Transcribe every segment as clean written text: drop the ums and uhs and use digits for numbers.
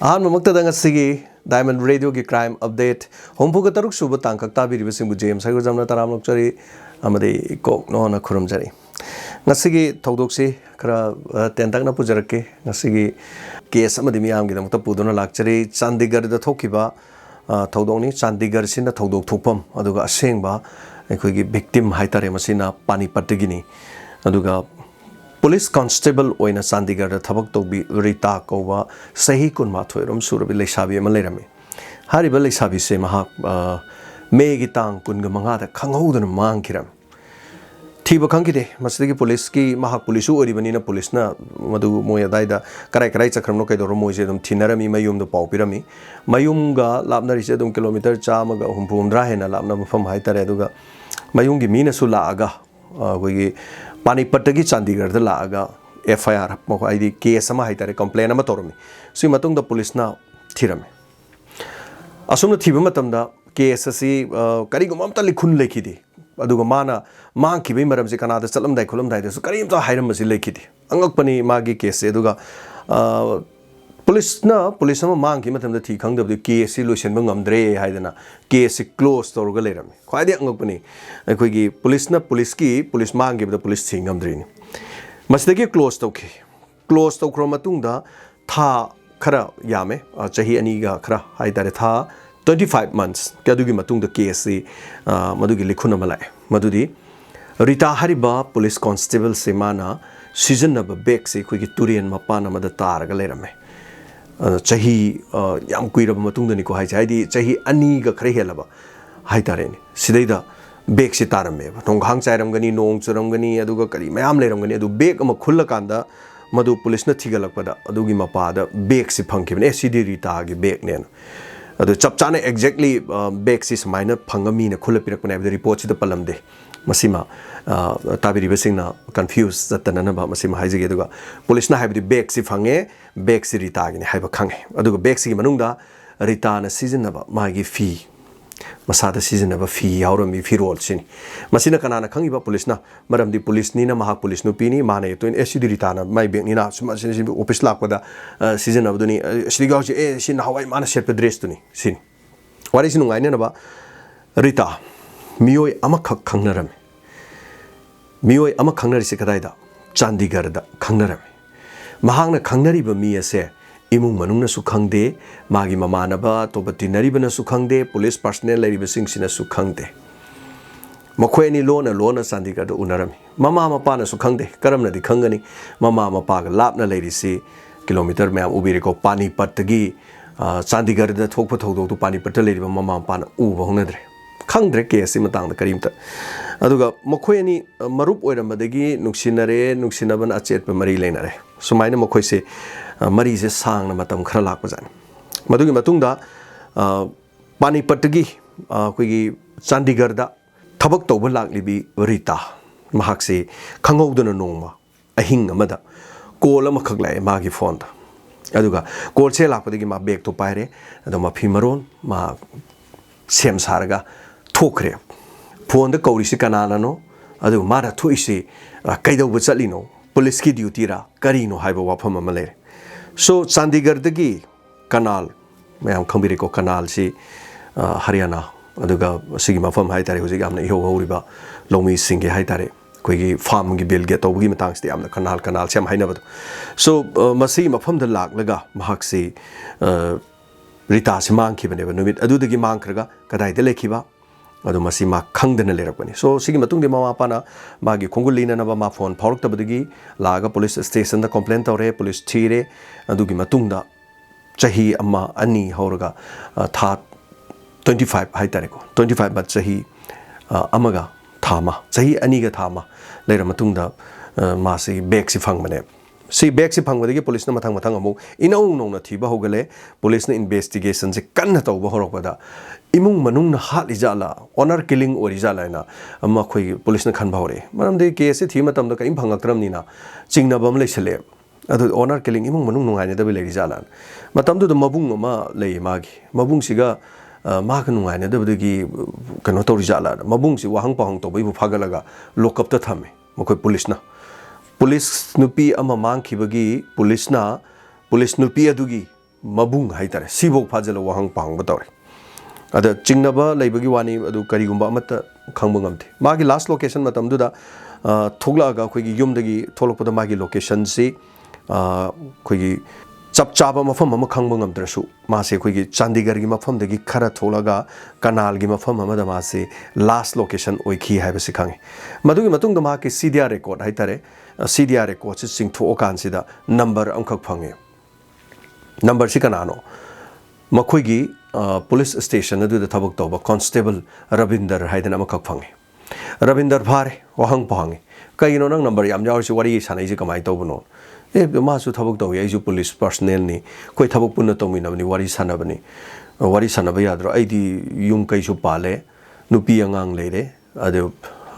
ꯑꯍꯥꯟꯕꯃꯛꯇꯗ ꯉꯁꯤꯒꯤ diamond ꯔꯦꯗꯤꯑꯣꯒꯤ crime update ꯍꯨꯝꯐꯨꯒ ꯇꯔꯨꯛ ꯁꯨꯕ ꯇꯥꯡꯀꯛ ꯇꯥꯕꯤꯔꯤꯕꯁꯤꯡꯕꯨ ꯖꯦꯝꯁ ꯍꯥꯏꯒꯨꯖꯝꯅ ꯇꯔꯥꯝꯅꯣꯛꯆꯔꯤ ꯑꯃꯗꯤ ꯀꯣꯛꯅꯣꯅ ꯈꯨꯔꯨꯝꯖꯔꯤ ꯉꯁꯤꯒꯤ ꯊꯧꯗꯣꯛꯁꯤ ꯈꯔ ꯇꯦꯟꯇꯛꯅ ꯄꯨꯖꯔꯛꯀꯦ ꯉꯁꯤꯒꯤ ꯀꯦꯁ ꯑꯃꯗꯤ ꯃꯤꯌꯥꯝꯒꯤꯗꯃꯛꯇ ꯄꯨꯗꯨꯅ ꯂꯥꯛꯆꯔꯤ ꯆꯥꯟꯗꯤꯒꯔꯗ ꯊꯣꯛꯈꯤꯕ ꯊꯧꯗꯣꯛꯅꯤ ꯆꯥꯟꯗꯤꯒꯔꯁꯤꯅ ꯊꯧꯗꯣꯛ ꯊꯣꯛꯐꯝ ꯑꯗꯨꯒ ꯑꯁꯦꯡꯕ ꯑꯩꯈꯣꯏꯒꯤ ꯚꯤꯛꯇꯤꯝ ꯍꯥꯏꯇꯥꯔꯦ ꯃꯁꯤꯅ ꯄꯥꯅꯤꯄꯠꯇꯒꯤꯅꯤ ꯑꯗꯨꯒ ꯄꯨꯂꯤꯁ ꯀॉन्स्टेबल ओइना चांदीगढ़ थबक तौबी रीता कौबा सही कुनमाथोरम सुरबी लेसाबी अमा लेरमी हारिबा लेसाबी से महाक मेगी तांग कुनगा मंगादा खंगहौदन मांगखिरम थीबा खंगिदे मसदगी पुलिस की महाक पुलिसु ओरिबनीना पुलिसना मदु मोय अदाइदा कराय कराय चक्रमनो कैदोर मोयसे दम थिनरमी मयुमदो पाउ पिरमी मयुमगा लापनरिसे दम किलोमीटर चामगा हुमपुमद्रा हेना लापना मफम हाइतरे अदुगा मयुमगी मीनसु लागा अखोगी पानीपट्टगी चांदीगढ़ लागा FIR मखोइदी केस अमा हाइतरे कंप्लेन अमा तोरमी सि मतुंगदा पुलिसना थिरमे असुमना थिबा मतमदा केस असि करिगुम अमता लिखुन लेखिदि अदुगा माना मांगखिबै मरमसे कनादा चलमदाइ खुलमदाइ दसु करिमता हाइरमसि लेखिदि अंगकपनि मागी केस अदुगा पुलिस अमा मांगखि मतमदा थि खंगदबदि केस सि लोइसनबा ngamdre हाइदना केस सि क्लोज तौरगा लेरमे ख्वाइदि अंगकपनि अखोइगी पुलिस मांगिबदा पुलिस थि ngamdrini मसदगी क्लोज तौख्रो मतुंगदा था खरा यामे चाही अनीगा खरा हाइतारे था 25 months क्यादुगी मतुंगदा केस सि मदुगी लिखुन अमा लाए मदुदी रीता हरिबा पुलिस कांस्टेबल से माना सिजनब बेक से अखोइगी तुरेन मपान अमदा तारगा लेरमे चाही याम कुइरब मतुंगदनिको हाइदि चाही अनीगा खरा हेलबा हाइतारेनि सिदैदा बेग से तारमे नोंघांग चाइरमगनी नोंग चुरमगनी अदुगा करी मयाम लेरमगनी अदु बेग अमा खुल्लकांदा मदु पुलिसना थिगलकपदा अदुगी मपादा बेग से फंखिबने सिदि रीतागी बेग नेन अदु चपचाने एक्जेक्टली बेग से समाइना फंगमीना खुल्लपिरकपने अबदि रिपोर्ट सिदा पलमदे मसिमा ताबिरिबसिंगना कंफ्यूज जतननबा मसिमा हाइजगे अदुगा पुलिसना हाइबदि बेग से फंगे बेग से रीतागिने हाइबा खंगे अदुगा बेग से मनुंगदा रीताना सिजनबा मागी फी मसादा सिजनबा फी यावरमी फिरोल सिनी मसिना कनाना खंगिबा पुलिसना मरमदि पुलिसनीना महा पुलिस नुपीनी माने तोइन एसिदि रीताना माइ बेगनीना सुमसिनि ऑफिस लाकपदा सिजनबदुनी सिदिगाउसी सिन हवाई माना सेट ड्रेस तुनी सिनी वारिसि नुंगाइनेनबा रीता मियोय अमखक खंगनरमे मियोय अमख खंगनरिसे कदाइदा चांदीगढ़दा खंगनरमे महांगना खंगनरिबा मी असे इमुंग मनुंगनसु खंगदे मागी ममानबा तोबा तिनरिबनसु खंगदे पुलिस पर्सनल लैरिबसिंगसिनसु खंगदे मखोयनी लोना चांदीगढ़ उनरमी ममा मपानसु खंगदे करमनदि खंगनी ममा मपागा लापना लैरिसि किलोमीटर मैम उबिरेको पानीपट्टगी चांदीगढ़ थोकप थौदोक्तु पानीपट्ट लैरिबा ममा मपाना उबा होनद्रे खंगद्रे केस मतंगदा करीमता अदुगा मखोयनी मरुप ओइरमबदगी नुक्सिनबन अचेतप मरी लेनरे सुमाइना मखोयसे मरी से सांगना मतम खरा लाकपजानी मदुगी मतुंगदा पानीपट्टगी अखोइगी चांदीगढ़दा थबक तौबा लाक्लिबी रीता महाकसे खंगौदना नोंमा अहिंग अमदा कॉल अमखक लाए मागी फोनदा अदुगा कॉल से लाकपदगी मा बेग तो पाइरे अदो मफी मरोन मा सेम सारगा थोखरे फोन द कौरिसि कनानानो अदु मारा थोइसि कैदौब चलिनो पुलिस की ड्यूटी रा करिनो हाइबा वाफम अमा लेरे सो चांदीगढ़दगी कनाल मैम खंबिरेको कनाल से हरियाणा अदुगा सिगी मफम हाइतारे हुजिग आमना इहो हौरिबा लौमी सिंगे हाइतारे कोइगी फार्म की बिल गेट तौबगी मतंगसि आमना कनाल से हाइनबदो सो मसी मफमद लाक्लगा महाकसि रीता से मांगखिबनेबा नुमित अदुदगी मांगखरगा कदाइदा लेखिबा अदु मसी मा खंगदना लेरकपनि सो सिगी मतुंगदि मामा पाना मागी खोंगुलीननबा मा फोन फावरक्तबदगी लागा पुलिस स्टेशन दा कंप्लेन तौरे पुलिस थीरे अदुगी मतुंगदा चाही अम्मा अनी हौरगा था 25 हाइतारेको 25 बत चाही अमगा थामा चाही अनीगा थामा लेर मतुंगदा मासी बेग से फंगबने सी बेग से फंगबदगी पुलिस ना मथंग अमु इनौ नौना थीबा होगले पुलिस ने इन्वेस्टिगेशन से कन्न तौबा होरकपदा इमुंग मनुंग हाली जाला ऑनर किलिंग ओरी जालाना अम्मा खोई पुलिस ने खनबा होरे मरमदे केस से थी मतम द कइम फंगक्तरमनिना चिंगनबम लेसले अदु ऑनर किलिंग इमुंग मनुंग नुंगाइने दबे लेरि जाला मतम दु मबुंग अमा लेइ मागी मबुंग सिगा माग नुंगाइने दबदगी कनो तौरी जाला मबुंग सि वाहंग पाहंग तौबैबु फागलगा लॉकअप त थमे मखोय पुलिस नुपी अमा मांगखिबगी police नुपी अदुगी mabung haitare sibok phajalo wahang pang batore ada chingnaba leibagi wani adu karigumba amata khangba ngamte magi last location matam duda thogla ga khoi gi yumdagi tholokpada magi location si khoi gi chap chaba mafam ama khangba ngamdrasu mase khoi gi chandigarh gi mafam dagi khara tholaga kanal gi mafam ama da mase last location oikhi haiba si khange madugi matung da ma ke cdr record haitare cdr record si singtho kan sida number amkhak phange number si kanano makhoi gi police station adu da thabak toba constable Ravinder haidana amakak phange Ravinder phare wahang phange kaino nang number yam jaw si wari sanai ji kamai tobuno ma su thabak to yai ju police personnel ni koi thabak punna tomina ni wari sanabani wari sanaba yadro aidi yung kai su pale nupi angang leire ade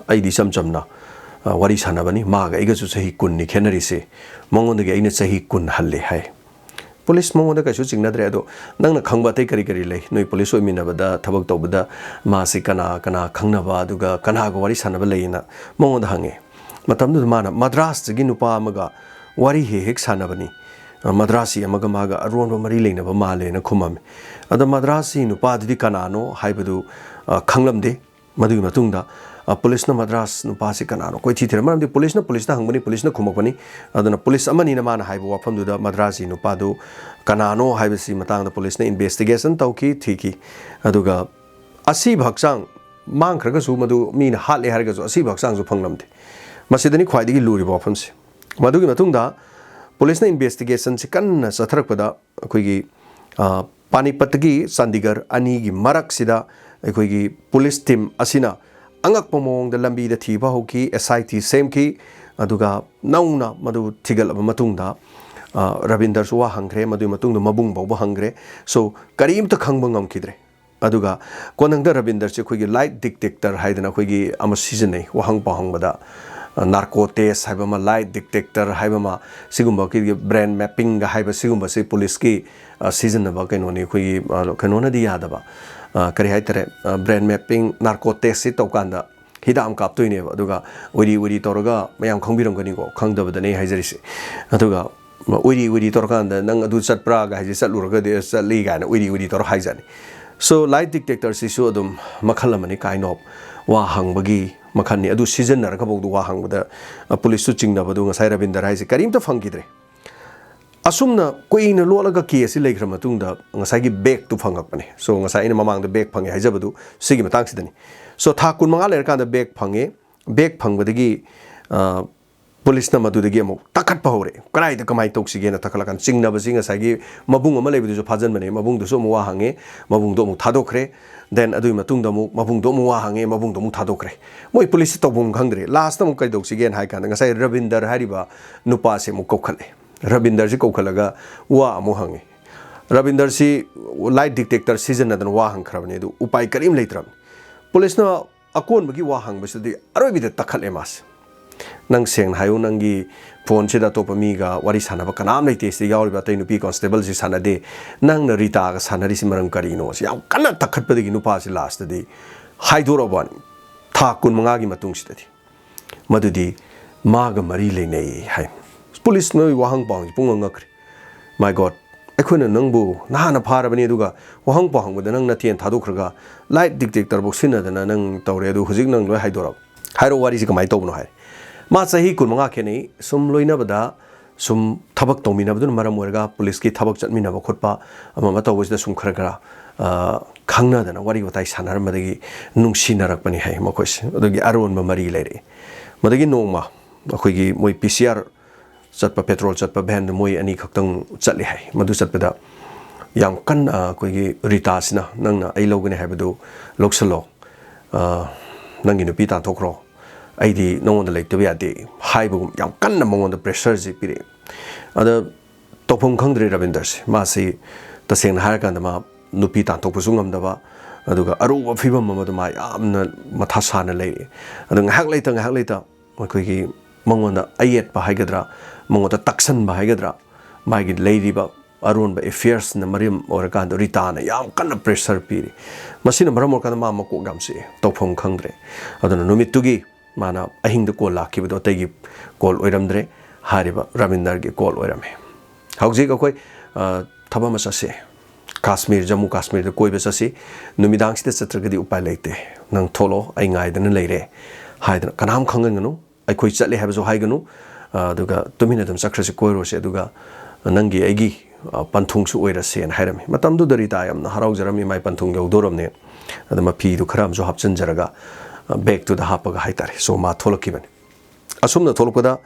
aidi samchamna wari sanabani ma ga iga su sahi kun ni khenari se mongon de aina sahi kun halle hai police mongoda ka shooting na dre ado nang na khangba tai kari kari lei noi police oi mina bada thabak to bada ma se kana khangna ba duga kana go wari sanaba leina mongoda hange matam du mana madras gi nupa amaga wari he hek sanabani madrasi amaga maga aron mari leina ba male na khumam ada madrasi nupa di kana no haibadu khanglam de madu matungda police na madras nupa se kana no koi thi thira maram de police na hangbani police na khumakbani adana police amani na mana haibu wafam du da madrasi nupa du kana no haibasi matang da police na investigation tauki thiki aduga asi bhaksang mang khraga su madu min hat le harga su asi bhaksang su phanglamde masidani khwaidi gi luri wafam se madugi matungda police na investigation se kanna satharakpada koi gi panipat gi chandigarh ani gi marak sida koi gi police team asina angak pomong da lambi da thiba hoki SIT same ki aduga nauna madu thigal aba matungda Ravinder suwa hangre madu matungda mabung bawba hangre so karim ta khangba ngam kidre aduga konangda Ravinder che khoigi light detector haidana khoigi ama season nei wahang pahang bada narco test haiba ma light detector haiba ma sigumba ki brain mapping ga haiba sigumba se police ki season ba kaino ni khoigi kanona di yada ba kari haitare brain mapping narco test si tokanda hidam kap toine aduga uri toraga mayam khangbiram gani ko khangdabada nei haijarisi aduga uri torkanda nang adu chatpra ga haji chatluraga de chatli ga na uri tor haijani so light detector si su adum makhalamani kind of wa hangbagi makhani adu season nar ka bodu wa hangbada police su chingna badu ngasai Ravinder haisi karim ta phangidre asumna koina lolaga case leikra matungda ngasai gi bag tu phangakpane so ngasai ina mamang da bag phange haijabadu sigi matang sidani so tha kun manga ler kan da bag phangbadagi police na madudagi amuk takat pahore karai da kamai toksige na takalakan chingna basi ngasai gi mabung ama leibudu jo phajan bane mabung du so muwa hange mabung do mu thadokre then adui matungda mu mabung do muwa hange mabung do mu thadokre moi police tobum khangdre last mu kai doksige hai kan ngasai Ravinder hariba nupa se mu kokhale Ravinder si kokhalaga wa amu hange Ravinder si light detector season na dan wa hang khrabne du upai karim leitram police na akon bagi wa hang basdi aroi bi da takhale mas nang seng hayu nangi phone se da topa mi ga wari sanaba kanam leite si yauri ba tai nupi constable si sanade nang na Rita ga sanari si maram kari no si yam kana takhat pa gi nupa si last de haidoro ban tha kun manga gi matung si dadi madudi maga mari le nei hai police no wahang pang pung ngakri my god akhuna nangbu nahana pharabani duga wahang pang bada nang na tien thadokhrga light detector box sina dana nang tawre du hujik nang loi haidoro hairo wari si kamai tobno hai ma sahi kun manga kheni sum loina bada sum thabak tomina badun maram orga police ki thabak chatmina ba khotpa ama ma tawis da sum khara khangna dana wari watai sanar madagi nungsinnarak pani hai makois adagi aron ma mari leire madagi nongma akhoi gi moi PCR chatpa petrol chatpa van moi ani khaktang chatli hai madu chatpada yam kan koi gi Rita sina nangna ai logane haibadu loksalo nangi nupi ta thokro aidi nongonda leiktabi ade haibugum yam kanna mongonda pressure ji pire ada topom khangdre Ravinder se ma se taseng har kan ma nupi ta thokpusu ngamdaba aduga aruba phibam ma ma yamna matha sana lei adu ngahak leita koi gi mongonda ayet pa haigadra mongoda taksan ba haigadra magi leiriba aron ba affairs na marim orakan Rita na yam kanna pressure pire masina maram orakan ma ko gamse topom khangdre aduna numitugi mana ahing the call laki but otegi call oiramdre hariba Ravinder ge call oirame hauji ko koi thaba ma chase Kashmir Jammu Kashmir da koi ba chase numidang sida chatragadi upai leite nang tholo ai ngai dana leire haidana kanam khangan ganu ai khoi chatle haba jo haiganu aduga tumina dam sakrasi koiro se aduga nangi aigi panthung su oira sen hairami matam du Rita yamna harau jarami mai panthung yaudoramne adama pi du kharam jo hapchan jaraga back to the hapaga haitare so ma tholokibani asumna tholokada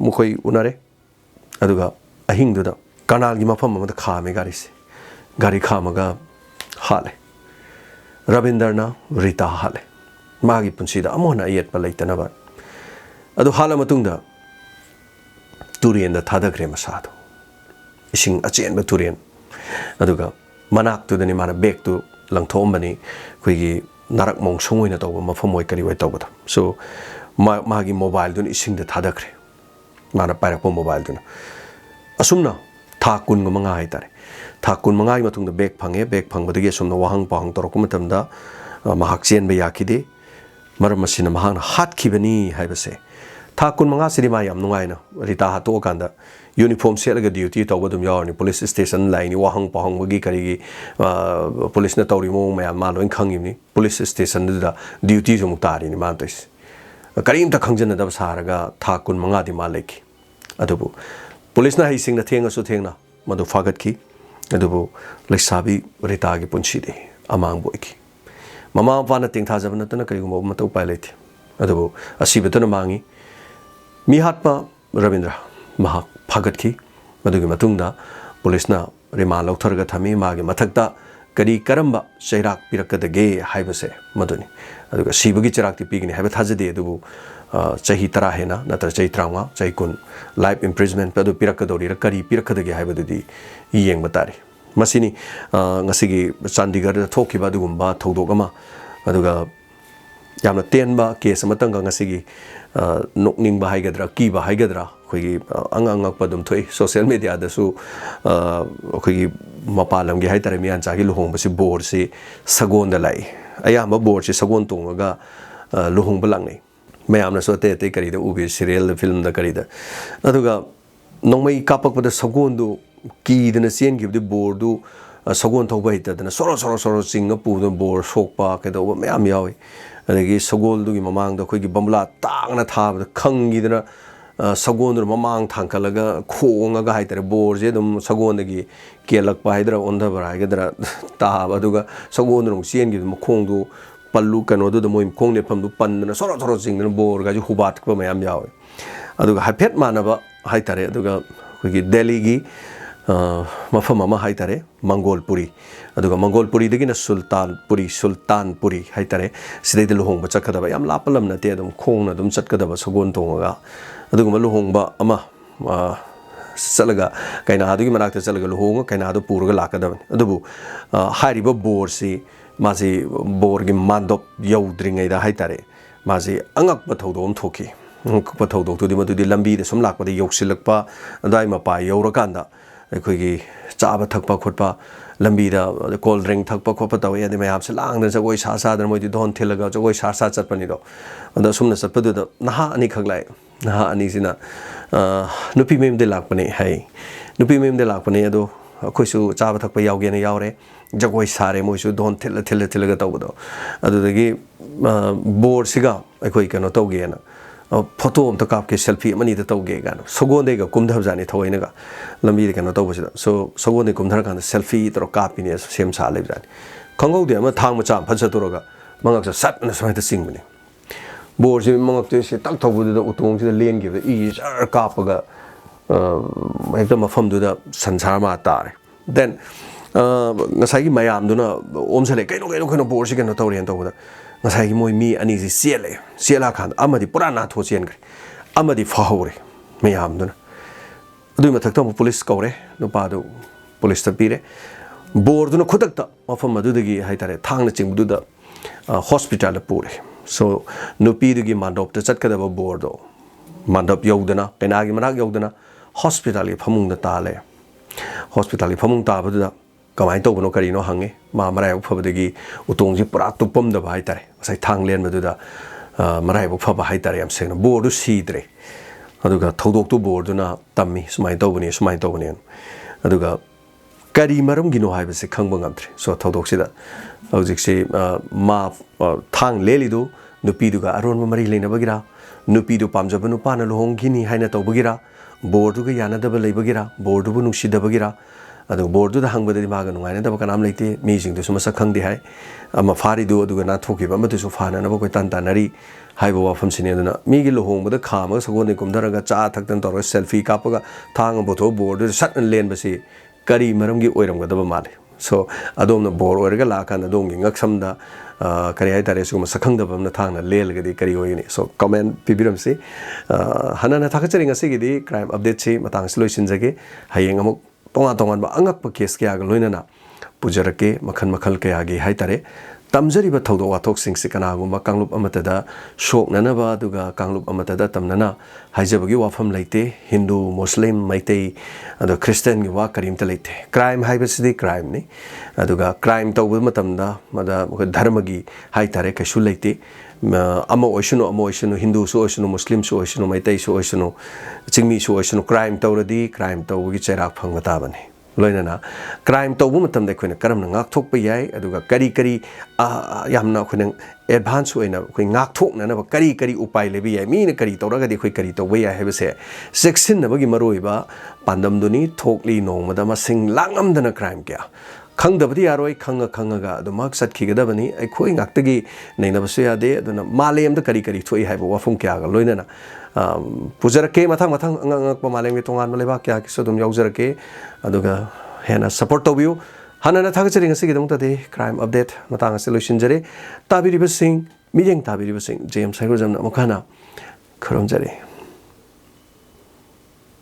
mukhoi unare aduga ahing du da kanal gi mafam amada khame gari se gari khamaga hale Ravindarna Rita hale magi punsida amona yet pa leitana ba adu hala matungda turian da thadakre masado ising achen ba turian aduga manak tu dani mana back to langthom bani khoigi narak mong songoina tawba mafam oi kari wai tawba so magi mobile dun ising da thadakre mana parak po mobile dun asumna thakun ngo manga hai tare thakun manga gi matung da back phange back phang badagi asumna wahang pahang torok matam da mahak chen ba yakide maram masina mahang hat khibani haibase thakun manga sirima yam nungaina Rita ha to kanda uniform selaga duty tawba dum yawni police station line wahang pahang bagi kari police na tawri mo mayam ma loin khangimni police station da duty jum tari ni ma tais karim ta khangjana da saraga thakun manga di ma leki adubu police na hising na thenga su thengna madu fagat ki adubu leksabi Rita gi punchi de amang boiki mama pa na ting tha jabna tana kari gum ma to pai leti adubu asibetana mangi mi hatpa Ravindra mahak fagat ki madugi matungda police na remand lautharaga thami magi mathakta kari karamba chairak pirakadage haibase maduni aduga sibagi chirak ti pigini haiba thajade adubu chahi tara hena natra chahi trauma chahi kun life imprisonment padu pirakadori ra kari pirakadage haibadudi yeng batari masini ngasigi Chandigarh da thokiba dugumba thodok ama aduga yamna tenba case amatanga ngasigi nokning ba haigadra ki ba haigadra khoi angangak padum thoi social media da su khoi mapalam gi haitare mian cha gi luhong basi bor si sagon da lai aya ma bor si sagon tonga luhong balang nei mayamna so te kari da ubi serial film da kari da aduga nongmai kapak pada sagon du ki dana sen gi bor du sagon thau bai ta dana soro singa pu da bor sokpa ke da mayam yawi adagi sagol du gi mamang da khoi gi bamla tangna thab khangi dana sagon du mamang thangkalaga khonga ga haitare bor je dum sagon gi kelak pa haidra onda bara ga dra ta aduga sagon du sien gi khong du pallu kano du moi khong ne pham du pan na soro sing na bor ga ju hubat pa mayam yawe aduga hapet manaba haitare aduga khoi gi Delhi gi mafam ama haitare Mangolpuri aduga Mangolpuri dagi na Sultanpuri haitare sidai de luhong ba chakadaba yam lapalam na te adum khong na dum chatkadaba sagon tonga aduga luhong ba ama salaga kaina adugi manakta salaga luhong kaina adu purga lakadaba adubu hariba bor si maji bor gi mandop yaudringai da haitare maji angak ba thodom thoki angak thodok tu di madu di lambi de sum lakpa de yoksilakpa adai ma pa yaurakanda akhoi chaba thakpa khotpa lambi da cold drink thakpa khotpa taw ya de mayam se lang da jagoi sa sa da moi di don thilaga jagoi sa sa chatpani do anda sumna chatpadu da naha ani khaglai naha ani sina nupi mem de lakpani hai nupi mem de lakpani ado akhoi su chaba thakpa yauge na yaure jagoi sare moi su don thilaga taw do adu dagi board siga akhoi kano tawge na photo am to kap ke selfie mani da tawge gan sogon de ga kumdhab jani thoina ga lambi de kan to basi so sogon de kumdhar kan selfie to kap ni sem sa le jani khangau de ma thang ma cha phacha to ga mangak sa sat na samai ta sing bani bor ji mangak te se tak thobu de utong ji len gi i jar kap ga ekdam mafam du da sansar ma tare then ngasai gi mayam du na om sale kaino bor ji kan to rian to da ngasai gi moi mi ani ji siela khan amadi purana tho chen gri amadi fahore mayam duna adu ma thakta police kawre no pa du police ta pire bor duna khodak ta mafam adu gi haitare thang na ching du da hospital pure so no pi du gi mandop ta chat ka da bor do mandop yodana kaina gi manak yodana hospital gi phamung da ta le hospital gi phamung ta bu da kamai to bono kari no hange ma marai phobadagi utong ji pura tupom da bai tare sai thang len madu da marai bo phoba hai tare am seng board du sidre aduga thodok tu board na tammi sumai to bani aduga kari maram gino hai base khangba ngamtre so thodok sida hojik se ma thang leli do nupi du ga aron ma mari leina bagira nupi du pamjaba nu pa na lohong gini haina tawbagira board du ga yana daba leibagira board du nungsi dabagira adu board du da hangba de ma ga nungai na daba kanam leite mi jing du suma sa khangdi hai ama fari du adu ga na thoki ba ma du su fana na ba koi tan tanari hai ba wafam sine duna mi gi lohong ba da khama sagon ne kumdara ga cha thak tan tor selfie ka pa ga thang bo tho board du sat len ba si kari maram gi oiram ga daba male so adom na bor orga la kan adom gi ngaksam da kari hai tare su ma sakhang da bam na thang na lel ga di kari oi ni so comment pibiram si hana na thakachari ngasi gi di crime update si matang solution jage hayeng amuk tonga tongan ba angak pa case kya ga loina na pujarake makhan makhal kya gi hai tare tamjari ba thodo wathok sing si kana guma kanglup amata da shok nana ba duga kanglup amata da tamnana haijabagi wafam leite hindu muslim maitei adu christian gi wa karim ta leite crime haibasidi crime ni aduga crime tawbu matamda mada dharma gi hai tare kashu leite ama oishunu hindu su oishunu muslim su oishunu maitai su oishunu chingmi su oishunu crime tawradi crime tawbu gi cherak phangba ta bane loinana crime tawbu matam de khoina karam na ngak thok pa yai aduga kari kari yamna khoina advance oina khoi ngak thok na na kari kari upai lebi yai mi na kari tawraga di khoi kari tawba yai hebase section na bagi maroi ba pandam duni thokli nong ma sing langam dana crime kya khangdabadi yaroi khanga khanga ga adumak sat khigadabani ai khoi ngaktagi naina basu yade aduna malem da kari kari thoi haiba wafum kya ga loinana pujarake mathang mathang angak pa malem ge tongan maleba kya kisodum yaujarake aduga hena support tobiu hanana thagachari ngasi gi dongta de crime update matang solution jare tabiri basing mijeng tabiri basing james sairojam na mukana kharom jare